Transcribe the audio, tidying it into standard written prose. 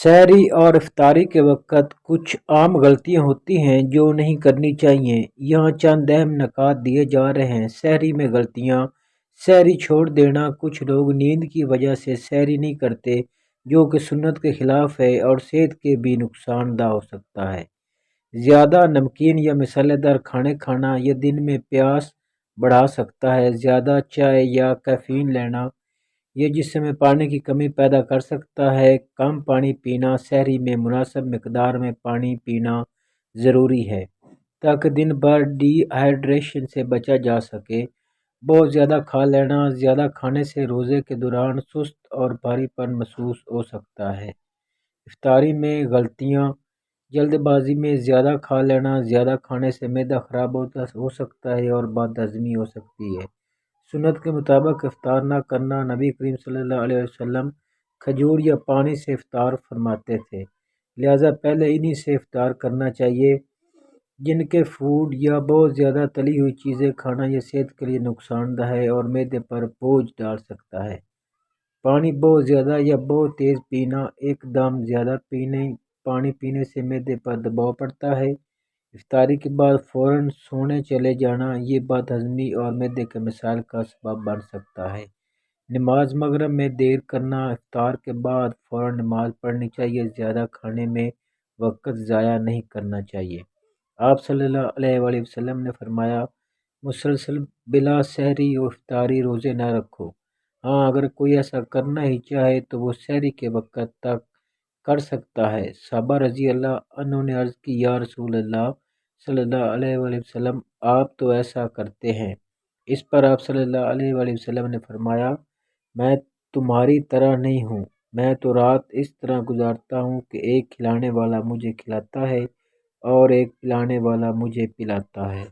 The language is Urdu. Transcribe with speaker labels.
Speaker 1: سحری اور افطاری کے وقت کچھ عام غلطیاں ہوتی ہیں جو نہیں کرنی چاہیے۔ یہاں چند اہم نکات دیے جا رہے ہیں۔ سحری میں غلطیاں: سحری چھوڑ دینا: کچھ لوگ نیند کی وجہ سے سحری نہیں کرتے، جو کہ سنت کے خلاف ہے اور صحت کے بھی نقصان دہ ہو سکتا ہے۔ زیادہ نمکین یا مسالہ دار کھانے کھانا: یہ دن میں پیاس بڑھا سکتا ہے۔ زیادہ چائے یا کیفین لینا: یہ جسم میں پانی کی کمی پیدا کر سکتا ہے۔ کم پانی پینا: سحری میں مناسب مقدار میں پانی پینا ضروری ہے تاکہ دن بھر ڈی ہائیڈریشن سے بچا جا سکے۔ بہت زیادہ کھا لینا: زیادہ کھانے سے روزے کے دوران سست اور بھاری پن محسوس ہو سکتا ہے۔ افطاری میں غلطیاں: جلد بازی میں زیادہ کھا لینا: زیادہ کھانے سے معدہ خراب ہو سکتا ہے اور بد ہضمی ہو سکتی ہے۔ سنت کے مطابق افطار نہ کرنا: نبی کریم صلی اللہ علیہ وسلم کھجور یا پانی سے افطار فرماتے تھے، لہذا پہلے انہی سے افطار کرنا چاہیے۔ جن کے فوڈ یا بہت زیادہ تلی ہوئی چیزیں کھانا یہ صحت کے لیے نقصان دہ ہے اور معدے پر بوجھ ڈال سکتا ہے۔ پانی بہت زیادہ یا بہت تیز پینا: ایک دم زیادہ پانی پینے سے معدے پر دباؤ پڑتا ہے۔ افطاری کے بعد فوراً سونے چلے جانا: یہ بد ہضمی اور معدے کے مسائل کا سبب بن سکتا ہے۔ نماز مغرب میں دیر کرنا: افطار کے بعد فوراً نماز پڑھنی چاہیے۔ زیادہ کھانے میں وقت ضائع نہیں کرنا چاہیے۔ آپ صلی اللہ علیہ وآلہ وسلم نے فرمایا، مسلسل بلا سحری و افطاری روزے نہ رکھو۔ ہاں، اگر کوئی ایسا کرنا ہی چاہے تو وہ سحری کے وقت تک کر سکتا ہے۔ صحابہ رضی اللہ عنہ نے عرض کی، یا رسول اللہ صلی اللہ علیہ وآلہ وسلم، آپ تو ایسا کرتے ہیں۔ اس پر آپ صلی اللہ علیہ وآلہ وسلم نے فرمایا، میں تمہاری طرح نہیں ہوں، میں تو رات اس طرح گزارتا ہوں کہ ایک کھلانے والا مجھے کھلاتا ہے اور ایک پلانے والا مجھے پلاتا ہے۔